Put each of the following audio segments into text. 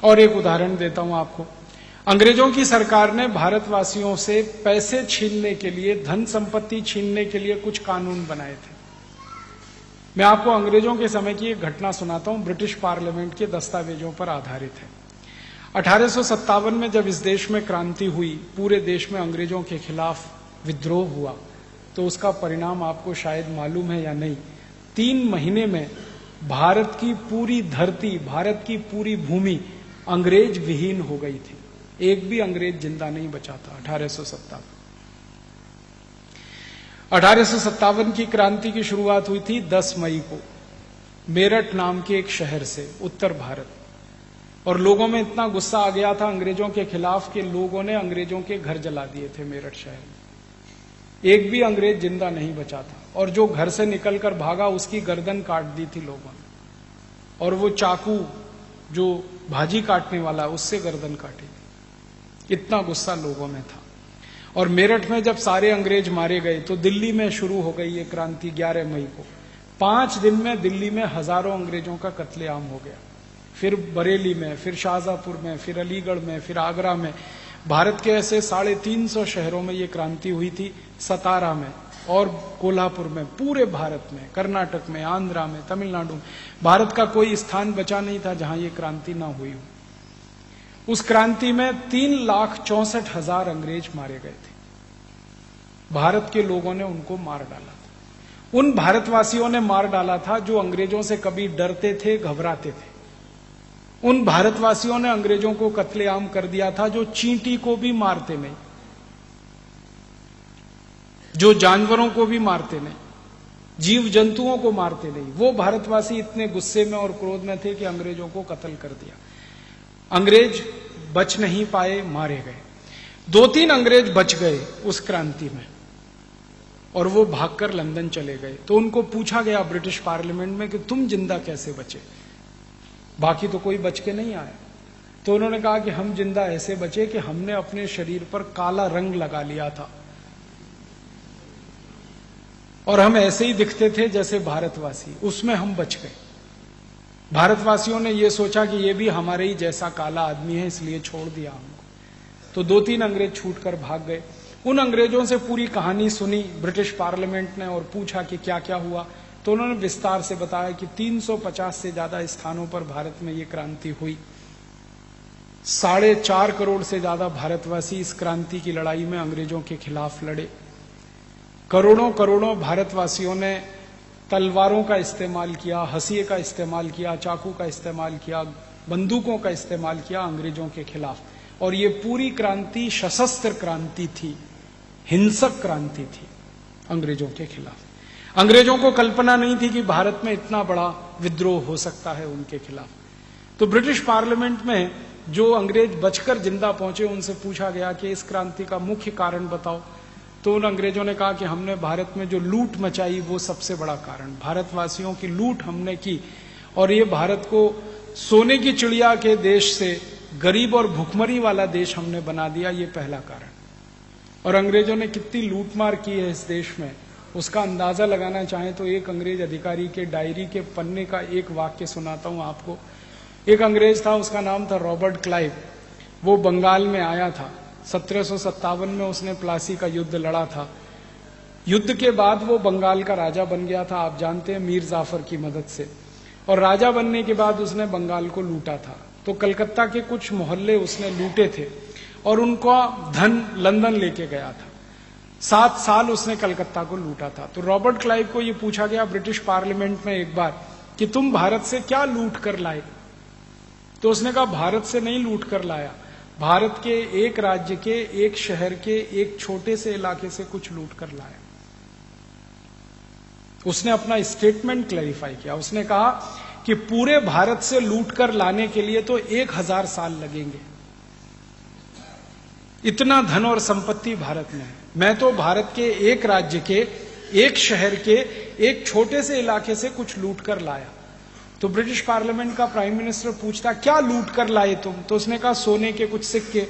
और एक उदाहरण देता हूं आपको। अंग्रेजों की सरकार ने भारतवासियों से पैसे छीनने के लिए, धन संपत्ति छीनने के लिए कुछ कानून बनाए थे। मैं आपको अंग्रेजों के समय की एक घटना सुनाता हूं, ब्रिटिश पार्लियामेंट के दस्तावेजों पर आधारित है। 1857 में जब इस देश में क्रांति हुई, पूरे देश में अंग्रेजों के खिलाफ विद्रोह हुआ, तो उसका परिणाम आपको शायद मालूम है या नहीं। 3 महीने में भारत की पूरी धरती, भारत की पूरी भूमि अंग्रेज विहीन हो गई थी। एक भी अंग्रेज जिंदा नहीं बचा था। 1857 की क्रांति की शुरुआत हुई थी 10 मई को मेरठ नाम के एक शहर से, उत्तर भारत। और लोगों में इतना गुस्सा आ गया था अंग्रेजों के खिलाफ कि लोगों ने अंग्रेजों के घर जला दिए थे मेरठ शहर में। एक भी अंग्रेज जिंदा नहीं बचा था, और जो घर से निकलकर भागा उसकी गर्दन काट दी थी लोगों ने, और वो चाकू जो भाजी काटने वाला उससे गर्दन काटी थी। इतना गुस्सा लोगों में था। और मेरठ में जब सारे अंग्रेज मारे गए तो दिल्ली में शुरू हो गई ये क्रांति 11 मई को। 5 दिन में दिल्ली में हजारों अंग्रेजों का कत्लेआम हो गया। फिर बरेली में, फिर शाहजहांपुर में, फिर अलीगढ़ में, फिर आगरा में। भारत के ऐसे 350 शहरों में ये क्रांति हुई थी, सतारा में और कोल्हापुर में, पूरे भारत में, कर्नाटक में, आंध्रा में, तमिलनाडु में। भारत का कोई स्थान बचा नहीं था जहां ये क्रांति ना हुई हो। उस क्रांति में 3,64,000 अंग्रेज मारे गए थे। भारत के लोगों ने उनको मार डाला था। उन भारतवासियों ने मार डाला था जो अंग्रेजों से कभी डरते थे, घबराते थे। उन भारतवासियों ने अंग्रेजों को कत्लेआम कर दिया था जो चींटी को भी मारते नहीं, जो जानवरों को भी मारते नहीं, जीव जंतुओं को मारते नहीं। वो भारतवासी इतने गुस्से में और क्रोध में थे कि अंग्रेजों को कत्ल कर दिया। अंग्रेज बच नहीं पाए, मारे गए। 2-3 अंग्रेज बच गए उस क्रांति में, और वो भागकर लंदन चले गए। तो उनको पूछा गया ब्रिटिश पार्लियामेंट में कि तुम जिंदा कैसे बचे, बाकी तो कोई बच के नहीं आया। तो उन्होंने कहा कि हम जिंदा ऐसे बचे कि हमने अपने शरीर पर काला रंग लगा लिया था, और हम ऐसे ही दिखते थे जैसे भारतवासी, उसमें हम बच गए। भारतवासियों ने यह सोचा कि ये भी हमारे ही जैसा काला आदमी है, इसलिए छोड़ दिया हमको। तो 2-3 अंग्रेज छूटकर भाग गए। उन अंग्रेजों से पूरी कहानी सुनी ब्रिटिश पार्लियामेंट ने और पूछा कि क्या क्या हुआ। तो उन्होंने विस्तार से बताया कि 350 से ज्यादा स्थानों पर भारत में ये क्रांति हुई। 4.5 करोड़ से ज्यादा भारतवासी इस क्रांति की लड़ाई में अंग्रेजों के खिलाफ लड़े। करोड़ों करोड़ों भारतवासियों ने तलवारों का इस्तेमाल किया, हंसिए का इस्तेमाल किया, चाकू का इस्तेमाल किया, बंदूकों का इस्तेमाल किया अंग्रेजों के खिलाफ। और ये पूरी क्रांति सशस्त्र क्रांति थी, हिंसक क्रांति थी अंग्रेजों के खिलाफ। अंग्रेजों को कल्पना नहीं थी कि भारत में इतना बड़ा विद्रोह हो सकता है उनके खिलाफ। तो ब्रिटिश पार्लियामेंट में जो अंग्रेज बचकर जिंदा पहुंचे उनसे पूछा गया कि इस क्रांति का मुख्य कारण बताओ। तो उन अंग्रेजों ने कहा कि हमने भारत में जो लूट मचाई वो सबसे बड़ा कारण, भारतवासियों की लूट हमने की, और ये भारत को सोने की चिड़िया के देश से गरीब और भुखमरी वाला देश हमने बना दिया, ये पहला कारण। और अंग्रेजों ने कितनी लूटमार की है इस देश में, उसका अंदाजा लगाना चाहें तो एक अंग्रेज अधिकारी के डायरी के पन्ने का एक वाक्य सुनाता हूं आपको। एक अंग्रेज था, उसका नाम था रॉबर्ट क्लाइव। वो बंगाल में आया था। 1757 में उसने प्लासी का युद्ध लड़ा था। युद्ध के बाद वो बंगाल का राजा बन गया था, आप जानते हैं, मीर जाफर की मदद से। और राजा बनने के बाद उसने बंगाल को लूटा था। तो कलकत्ता के कुछ मोहल्ले उसने लूटे थे और उनका धन लंदन लेके गया था। 7 साल उसने कलकत्ता को लूटा था। तो रॉबर्ट क्लाइव को यह पूछा गया ब्रिटिश पार्लियामेंट में एक बार कि तुम भारत से क्या लूट कर लाए। तो उसने कहा भारत से नहीं लूट कर लाया, भारत के एक राज्य के, एक शहर के, एक छोटे से इलाके से कुछ लूट कर लाया। उसने अपना स्टेटमेंट क्लैरिफाई किया। उसने कहा कि पूरे भारत से लूट कर लाने के लिए तो 1000 साल लगेंगे, इतना धन और संपत्ति भारत में है। मैं तो भारत के एक राज्य के, एक शहर के, एक छोटे से इलाके से कुछ लूट कर लाया। तो ब्रिटिश पार्लियामेंट का प्राइम मिनिस्टर पूछता क्या लूट कर लाए तुम। तो उसने कहा सोने के कुछ सिक्के,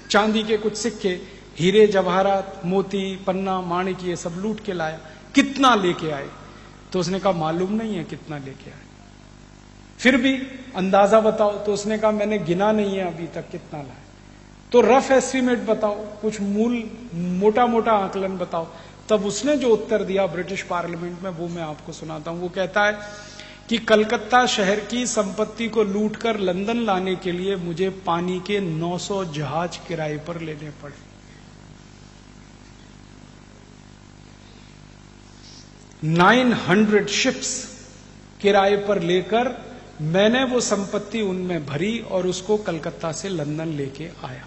चांदी के कुछ सिक्के, हीरे जवाहरात, मोती, पन्ना, माणिक, ये सब लूट के लाया। कितना लेके आए। तो उसने कहा मालूम नहीं है कितना लेके आए। फिर भी अंदाजा बताओ। तो उसने कहा मैंने गिना नहीं है अभी तक कितना लाए, तो रफ एस्टिमेट बताओ, कुछ मूल मोटा मोटा आकलन बताओ। तब उसने जो उत्तर दिया ब्रिटिश पार्लियामेंट में वो मैं आपको सुनाता हूं। वो कहता है कि कलकत्ता शहर की संपत्ति को लूटकर लंदन लाने के लिए मुझे पानी के 900 जहाज किराए पर लेने पड़े। 900 शिप्स किराए पर लेकर मैंने वो संपत्ति उनमें भरी और उसको कलकत्ता से लंदन लेके आया।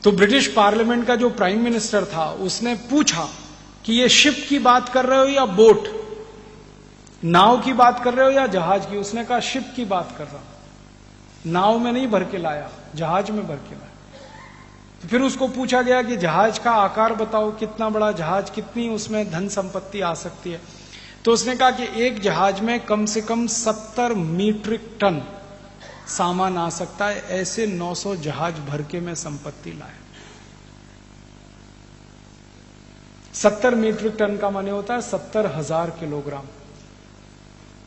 तो ब्रिटिश पार्लियामेंट का जो प्राइम मिनिस्टर था उसने पूछा कि ये शिप की बात कर रहे हो या बोट, नाव की बात कर रहे हो या जहाज की? उसने कहा शिप की बात कर रहा हूं, नाव में नहीं भर के लाया, जहाज में भर के लाया। तो फिर उसको पूछा गया कि जहाज का आकार बताओ, कितना बड़ा जहाज, कितनी उसमें धन संपत्ति आ सकती है? तो उसने कहा कि एक जहाज में कम से कम 70 मीट्रिक टन सामान आ सकता है, ऐसे 900 जहाज भर के मैं संपत्ति लाया। 70 मीट्रिक टन का माने होता है 70,000 किलोग्राम।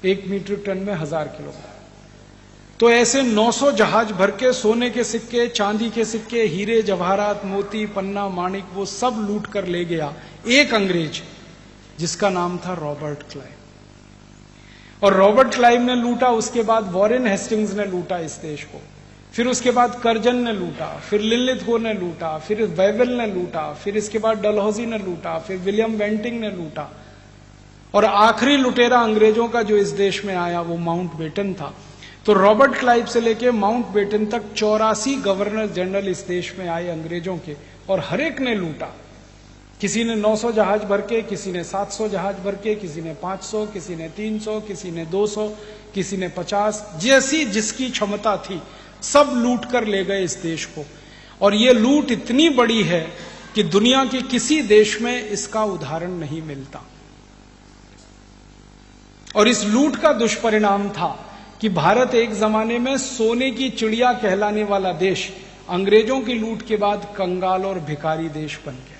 1 मीट्रिक टन में 1000 किलोग्राम। तो ऐसे 900 जहाज भर के सोने के सिक्के, चांदी के सिक्के, हीरे जवाहरात, मोती, पन्ना, माणिक, वो सब लूट कर ले गया एक अंग्रेज जिसका नाम था रॉबर्ट क्लाइव। और रॉबर्ट क्लाइव ने लूटा, उसके बाद वॉरेन हेस्टिंग्स ने लूटा इस देश को, फिर उसके बाद कर्जन ने लूटा, फिर लिलिथगो ने लूटा, फिर वेवेल ने लूटा, फिर इसके बाद डलहौजी ने लूटा, फिर विलियम बेंटिंग ने लूटा, और आखिरी लुटेरा अंग्रेजों का जो इस देश में आया वो माउंटबेटन था। तो रॉबर्ट क्लाइव से लेके माउंटबेटन तक 84 गवर्नर जनरल इस देश में आए अंग्रेजों के, और हर एक ने लूटा। किसी ने 900 जहाज भर के, किसी ने 700 जहाज भर के, किसी ने 500, किसी ने 300, किसी ने 200, किसी ने 50, जैसी जिसकी क्षमता थी सब लूट कर ले गए इस देश को। और ये लूट इतनी बड़ी है कि दुनिया के किसी देश में इसका उदाहरण नहीं मिलता। और इस लूट का दुष्परिणाम था कि भारत एक जमाने में सोने की चिड़िया कहलाने वाला देश अंग्रेजों की लूट के बाद कंगाल और भिखारी देश बन गया।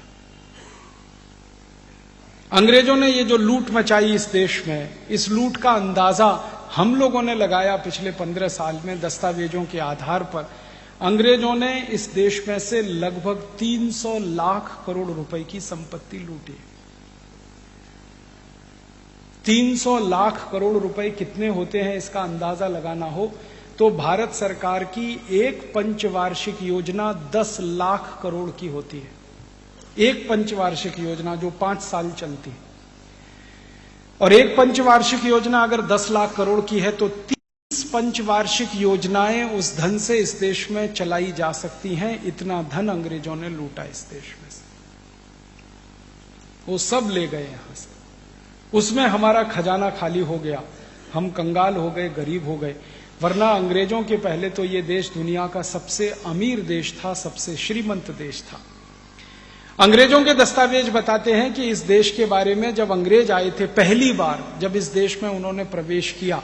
अंग्रेजों ने ये जो लूट मचाई इस देश में, इस लूट का अंदाजा हम लोगों ने लगाया पिछले 15 साल में दस्तावेजों के आधार पर। अंग्रेजों ने इस देश में से लगभग 300 लाख करोड़ रुपए की संपत्ति लूटी। 300 लाख करोड़ रुपए कितने होते हैं इसका अंदाजा लगाना हो तो भारत सरकार की एक पंचवार्षिक योजना 10 लाख करोड़ की होती है। एक पंचवार्षिक योजना जो 5 साल चलती है, और एक पंचवार्षिक योजना अगर 10 लाख करोड़ की है तो 30 पंचवार्षिक योजनाएं उस धन से इस देश में चलाई जा सकती हैं। इतना धन अंग्रेजों ने लूटा इस देश में से, वो सब ले गए यहां से। उसमें हमारा खजाना खाली हो गया, हम कंगाल हो गए, गरीब हो गए। वरना अंग्रेजों के पहले तो ये देश दुनिया का सबसे अमीर देश था, सबसे श्रीमंत देश था। अंग्रेजों के दस्तावेज बताते हैं कि इस देश के बारे में जब अंग्रेज आए थे पहली बार, जब इस देश में उन्होंने प्रवेश किया,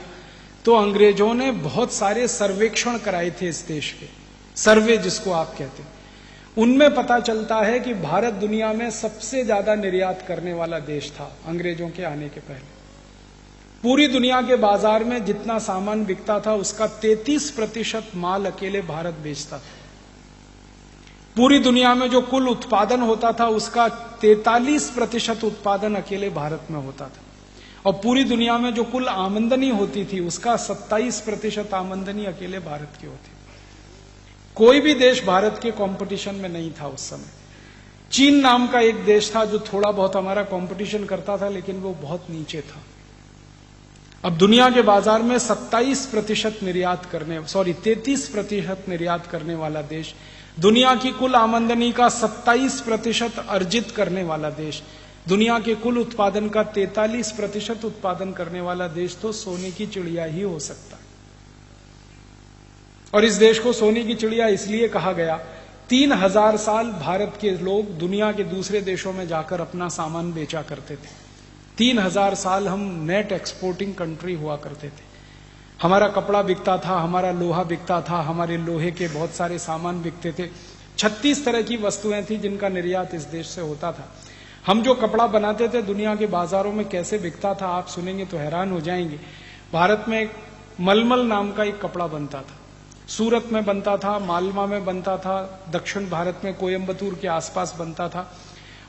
तो अंग्रेजों ने बहुत सारे सर्वेक्षण कराए थे इस देश के, सर्वे जिसको आप कहते हैं। उनमें पता चलता है कि भारत दुनिया में सबसे ज्यादा निर्यात करने वाला देश था अंग्रेजों के आने के पहले। पूरी दुनिया के बाजार में जितना सामान बिकता था उसका 33% माल अकेले भारत बेचता था। पूरी दुनिया में जो कुल उत्पादन होता था उसका 43% उत्पादन अकेले भारत में होता था। और पूरी दुनिया में जो कुल आमदनी होती थी उसका 27% आमदनी अकेले भारत की होती। कोई भी देश भारत के कंपटीशन में नहीं था उस समय। चीन नाम का एक देश था जो थोड़ा बहुत हमारा कंपटीशन करता था, लेकिन वो बहुत नीचे था। अब दुनिया के बाजार में 33% निर्यात करने वाला देश, दुनिया की कुल आमदनी का 27% अर्जित करने वाला देश, दुनिया के कुल उत्पादन का 43% उत्पादन करने वाला देश तो सोने की चिड़िया ही हो सकता है। और इस देश को सोने की चिड़िया इसलिए कहा गया, 3000 साल भारत के लोग दुनिया के दूसरे देशों में जाकर अपना सामान बेचा करते थे। 3000 साल हम नेट एक्सपोर्टिंग कंट्री हुआ करते थे। हमारा कपड़ा बिकता था, हमारा लोहा बिकता था, हमारे लोहे के बहुत सारे सामान बिकते थे। 36 तरह की वस्तुएं थी जिनका निर्यात इस देश से होता था। हम जो कपड़ा बनाते थे दुनिया के बाजारों में कैसे बिकता था आप सुनेंगे तो हैरान हो जाएंगे। भारत में मलमल नाम का एक कपड़ा बनता था। सूरत में बनता था, मालवा में बनता था, दक्षिण भारत में कोयम्बतूर के आसपास बनता था।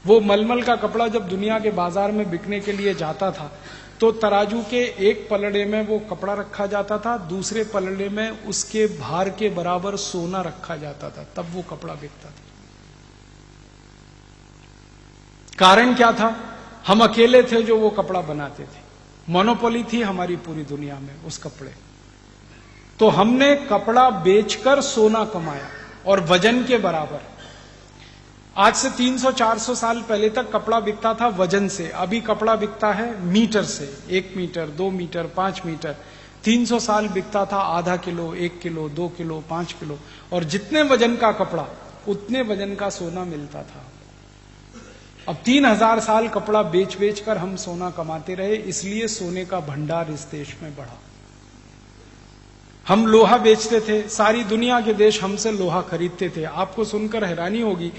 वो मलमल का कपड़ा जब दुनिया के बाजार में बिकने के लिए जाता था तो तराजू के एक पलड़े में वो कपड़ा रखा जाता था, दूसरे पलड़े में उसके भार के बराबर सोना रखा जाता था, तब वो कपड़ा बिकता था। कारण क्या था? हम अकेले थे जो वो कपड़ा बनाते थे, मोनोपोली थी हमारी पूरी दुनिया में उस कपड़े। तो हमने कपड़ा बेचकर सोना कमाया और वजन के बराबर। आज से 300-400 साल पहले तक कपड़ा बिकता था वजन से, अभी कपड़ा बिकता है मीटर से। 1 मीटर, 2 मीटर, 5 मीटर। 300 साल बिकता था आधा किलो, 1 किलो, 2 किलो, 5 किलो, और जितने वजन का कपड़ा उतने वजन का सोना मिलता था। अब 3000 साल कपड़ा बेच बेच कर हम सोना कमाते रहे, इसलिए सोने का भंडार इस देश में बढ़ा। हम लोहा बेचते थे, सारी दुनिया के देश हमसे लोहा खरीदते थे। आपको सुनकर हैरानी होगी,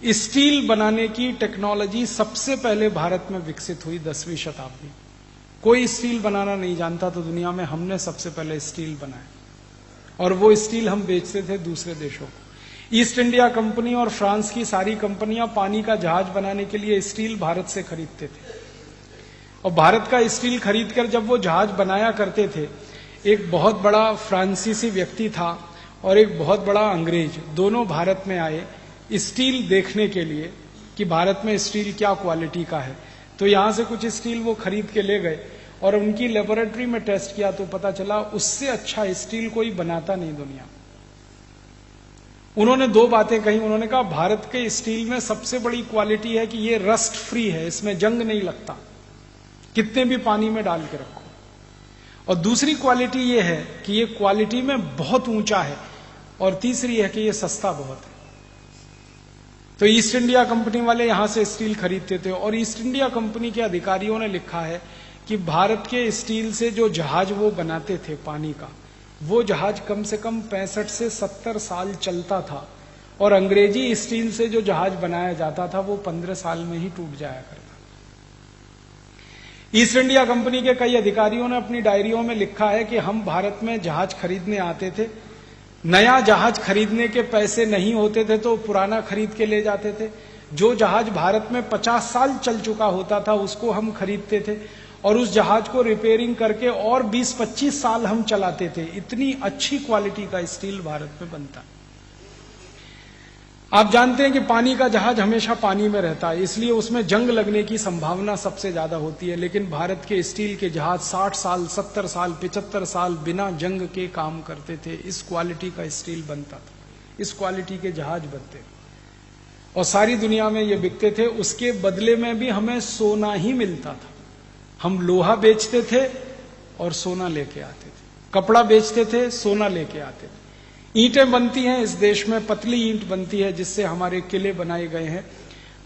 स्टील बनाने की टेक्नोलॉजी सबसे पहले भारत में विकसित हुई 10वीं शताब्दी। कोई स्टील बनाना नहीं जानता तो दुनिया में हमने सबसे पहले स्टील बनाया, और वो स्टील हम बेचते थे दूसरे देशों को। ईस्ट इंडिया कंपनी और फ्रांस की सारी कंपनियां पानी का जहाज बनाने के लिए स्टील भारत से खरीदते थे, और भारत का स्टील खरीदकर जब वो जहाज बनाया करते थे, एक बहुत बड़ा फ्रांसीसी व्यक्ति था और एक बहुत बड़ा अंग्रेज, दोनों भारत में आए स्टील देखने के लिए कि भारत में स्टील क्या क्वालिटी का है। तो यहां से कुछ स्टील वो खरीद के ले गए और उनकी लेबोरेटरी में टेस्ट किया तो पता चला उससे अच्छा स्टील कोई बनाता नहीं दुनिया। उन्होंने 2 बातें कही। उन्होंने कहा भारत के स्टील में सबसे बड़ी क्वालिटी है कि ये रस्ट फ्री है, इसमें जंग नहीं लगता, कितने भी पानी में डाल के रखो। और दूसरी क्वालिटी ये है कि ये क्वालिटी में बहुत ऊंचा है, और तीसरी है कि ये सस्ता बहुत है। तो ईस्ट इंडिया कंपनी वाले यहां से स्टील खरीदते थे, और ईस्ट इंडिया कंपनी के अधिकारियों ने लिखा है कि भारत के स्टील से जो जहाज वो बनाते थे पानी का, वो जहाज कम से कम 65 से 70 साल चलता था, और अंग्रेजी स्टील से जो जहाज बनाया जाता था वो 15 साल में ही टूट जाया करता। ईस्ट इंडिया कंपनी के कई अधिकारियों ने अपनी डायरियों में लिखा है कि हम भारत में जहाज खरीदने आते थे, नया जहाज खरीदने के पैसे नहीं होते थे तो पुराना खरीद के ले जाते थे। जो जहाज भारत में 50 साल चल चुका होता था उसको हम खरीदते थे, और उस जहाज को रिपेयरिंग करके और 20-25 साल हम चलाते थे। इतनी अच्छी क्वालिटी का स्टील भारत में बनता है। आप जानते हैं कि पानी का जहाज हमेशा पानी में रहता है, इसलिए उसमें जंग लगने की संभावना सबसे ज्यादा होती है। लेकिन भारत के स्टील के जहाज 60 साल, 70 साल, 75 साल बिना जंग के काम करते थे। इस क्वालिटी का स्टील बनता था, इस क्वालिटी के जहाज बनते थे, और सारी दुनिया में ये बिकते थे। उसके बदले में भी हमें सोना ही मिलता था। हम लोहा बेचते थे और सोना लेके आते थे, कपड़ा बेचते थे, सोना लेके आते थे। ईंटें बनती हैं इस देश में, पतली ईंट बनती है जिससे हमारे किले बनाए गए हैं।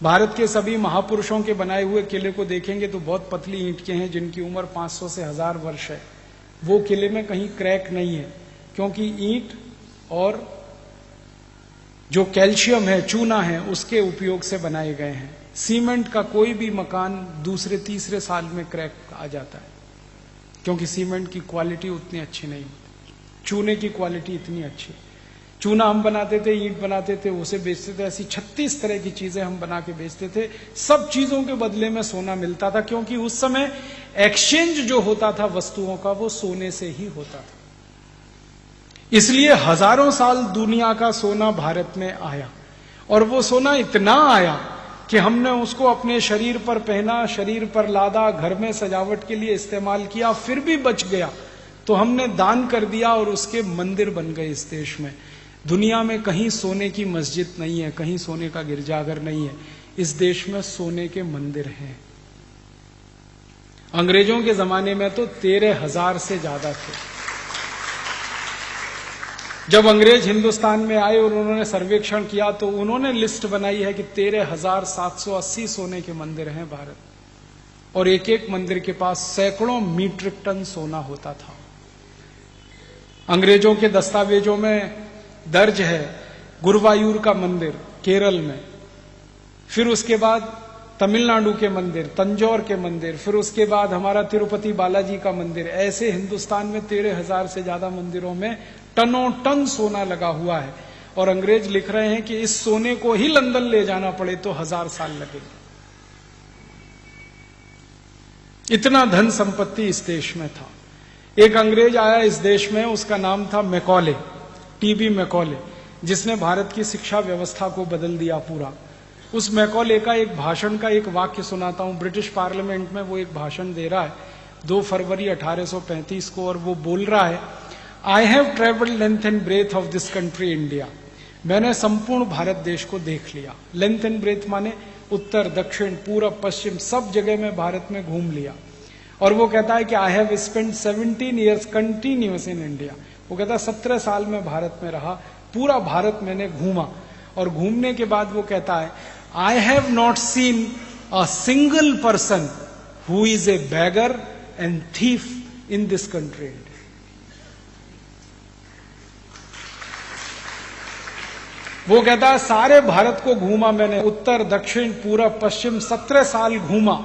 भारत के सभी महापुरुषों के बनाए हुए किले को देखेंगे तो बहुत पतली ईंट के हैं, जिनकी उम्र 500 से 1000 वर्ष है। वो किले में कहीं क्रैक नहीं है, क्योंकि ईंट और जो कैल्शियम है, चूना है, उसके उपयोग से बनाए गए हैं। सीमेंट का कोई भी मकान दूसरे तीसरे साल में क्रैक आ जाता है, क्योंकि सीमेंट की क्वालिटी उतनी अच्छी नहीं होती, चूने की क्वालिटी इतनी अच्छी। चूना हम बनाते थे, ईंट बनाते थे, उसे बेचते थे। ऐसी 36 तरह की चीजें हम बना के बेचते थे। सब चीजों के बदले में सोना मिलता था, क्योंकि उस समय एक्सचेंज जो होता था वस्तुओं का वो सोने से ही होता था। इसलिए हजारों साल दुनिया का सोना भारत में आया, और वो सोना इतना आया कि हमने उसको अपने शरीर पर पहना, शरीर पर लादा, घर में सजावट के लिए इस्तेमाल किया, फिर भी बच गया तो हमने दान कर दिया, और उसके मंदिर बन गए इस देश में। दुनिया में कहीं सोने की मस्जिद नहीं है, कहीं सोने का गिरजाघर नहीं है, इस देश में सोने के मंदिर हैं। अंग्रेजों के जमाने में तो 13,000 से ज्यादा थे। जब अंग्रेज हिंदुस्तान में आए और उन्होंने सर्वेक्षण किया तो उन्होंने लिस्ट बनाई है कि 13,780 सोने के मंदिर हैं भारत, और एक एक मंदिर के पास सैकड़ों मीट्रिक टन सोना होता था। अंग्रेजों के दस्तावेजों में दर्ज है गुरुवायूर का मंदिर केरल में, फिर उसके बाद तमिलनाडु के मंदिर, तंजौर के मंदिर, फिर उसके बाद हमारा तिरुपति बालाजी का मंदिर, ऐसे हिंदुस्तान में 13,000 से ज्यादा मंदिरों में टनों टन सोना लगा हुआ है। और अंग्रेज लिख रहे हैं कि इस सोने को ही लंदन ले जाना पड़े तो 1000 साल लगेंगे। इतना धन संपत्ति इस देश में था। एक अंग्रेज आया इस देश में, उसका नाम था मैकॉले, टीबी मैकॉले, जिसने भारत की शिक्षा व्यवस्था को बदल दिया पूरा। उस मैकॉले का एक भाषण का एक वाक्य सुनाता हूं। ब्रिटिश पार्लियामेंट में वो एक भाषण दे रहा है 2 फरवरी 1835 को, और वो बोल रहा है, I have travelled length and breadth of this country India. मैंने संपूर्ण भारत देश को देख लिया। लेंथ एंड ब्रेथ माने उत्तर, दक्षिण, पूरब, पश्चिम, सब जगह में भारत में घूम लिया। और वो कहता है कि I have spend 17 years continuous in India. वो कहता है 17 साल में भारत में रहा, पूरा भारत मैंने घूमा। और घूमने के बाद वो कहता है, I have not seen a single person who is a bagger and thief in this country. वो कहता है सारे भारत को घूमा मैंने, उत्तर, दक्षिण, पूरब, पश्चिम, 17 साल घूमा।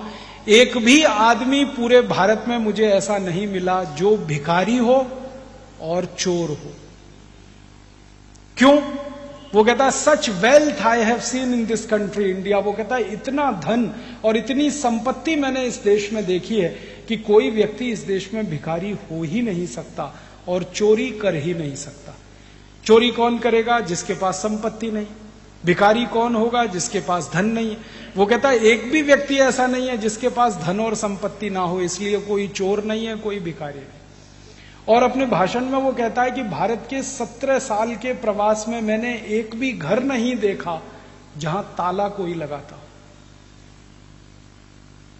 एक भी आदमी पूरे भारत में मुझे ऐसा नहीं मिला जो भिखारी हो और चोर हो। क्यों? वो कहता है सच wealth I have seen in this country India. वो कहता है इतना धन और इतनी संपत्ति मैंने इस देश में देखी है कि कोई व्यक्ति इस देश में भिखारी हो ही नहीं सकता और चोरी कर ही नहीं सकता। चोरी कौन करेगा? जिसके पास संपत्ति नहीं। भिखारी कौन होगा? जिसके पास धन नहीं है। वो कहता है एक भी व्यक्ति ऐसा नहीं है जिसके पास धन और संपत्ति ना हो, इसलिए कोई चोर नहीं है, कोई भिखारी नहीं। और अपने भाषण में वो कहता है कि भारत के 17 साल के प्रवास में मैंने एक भी घर नहीं देखा जहां ताला कोई लगाता।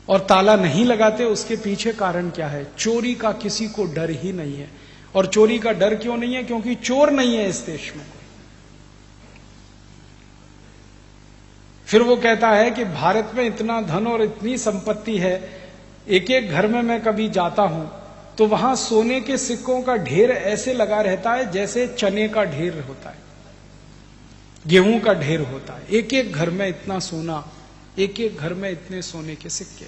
और ताला नहीं लगाते उसके पीछे कारण क्या है? चोरी का किसी को डर ही नहीं है। और चोरी का डर क्यों नहीं है? क्योंकि चोर नहीं है इस देश में। फिर वो कहता है कि भारत में इतना धन और इतनी संपत्ति है, एक एक घर में मैं कभी जाता हूं तो वहां सोने के सिक्कों का ढेर ऐसे लगा रहता है जैसे चने का ढेर होता है, गेहूं का ढेर होता है। एक एक घर में इतना सोना, एक एक घर में इतने सोने के सिक्के।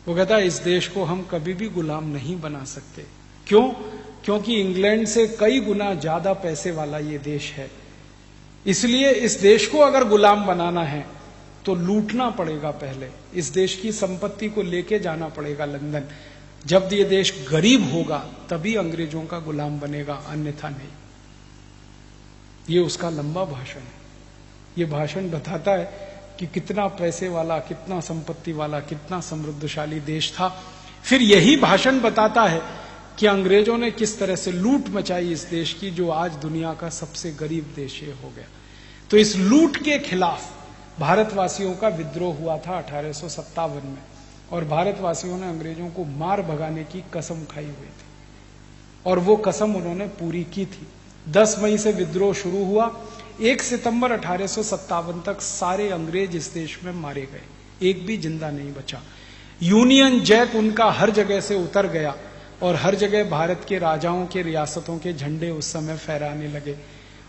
वो कहता है इस देश को हम कभी भी गुलाम नहीं बना सकते। क्यों? क्योंकि इंग्लैंड से कई गुना ज्यादा पैसे वाला ये देश है। इसलिए इस देश को अगर गुलाम बनाना है तो लूटना पड़ेगा। पहले इस देश की संपत्ति को लेके जाना पड़ेगा लंदन। जब ये देश गरीब होगा तभी अंग्रेजों का गुलाम बनेगा, अन्यथा नहीं। ये उसका लंबा भाषण है। ये भाषण बताता है कि कितना पैसे वाला, कितना संपत्ति वाला, कितना समृद्धशाली देश था। फिर यही भाषण बताता है कि अंग्रेजों ने किस तरह से लूट मचाई इस देश की, जो आज दुनिया का सबसे गरीब देश ये हो गया। तो इस लूट के खिलाफ भारतवासियों का विद्रोह हुआ था 1857 में, और भारतवासियों ने अंग्रेजों को मार भगाने की कसम खाई हुई थी, और वो कसम उन्होंने पूरी की थी। 10 मई से विद्रोह शुरू हुआ। 1 सितंबर 1857 तक सारे अंग्रेज इस देश में मारे गए, एक भी जिंदा नहीं बचा। यूनियन जैक उनका हर जगह से उतर गया और हर जगह भारत के राजाओं के, रियासतों के झंडे उस समय फहराने लगे।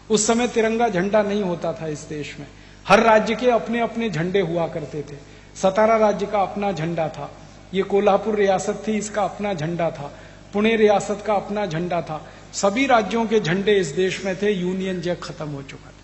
उस समय तिरंगा झंडा नहीं होता था इस देश में। हर राज्य के अपने अपने झंडे हुआ करते थे। सतारा राज्य का अपना झंडा था, ये कोल्हापुर रियासत थी, इसका अपना झंडा था, पुणे रियासत का अपना झंडा था। सभी राज्यों के झंडे इस देश में थे। यूनियन जैक खत्म हो चुका था।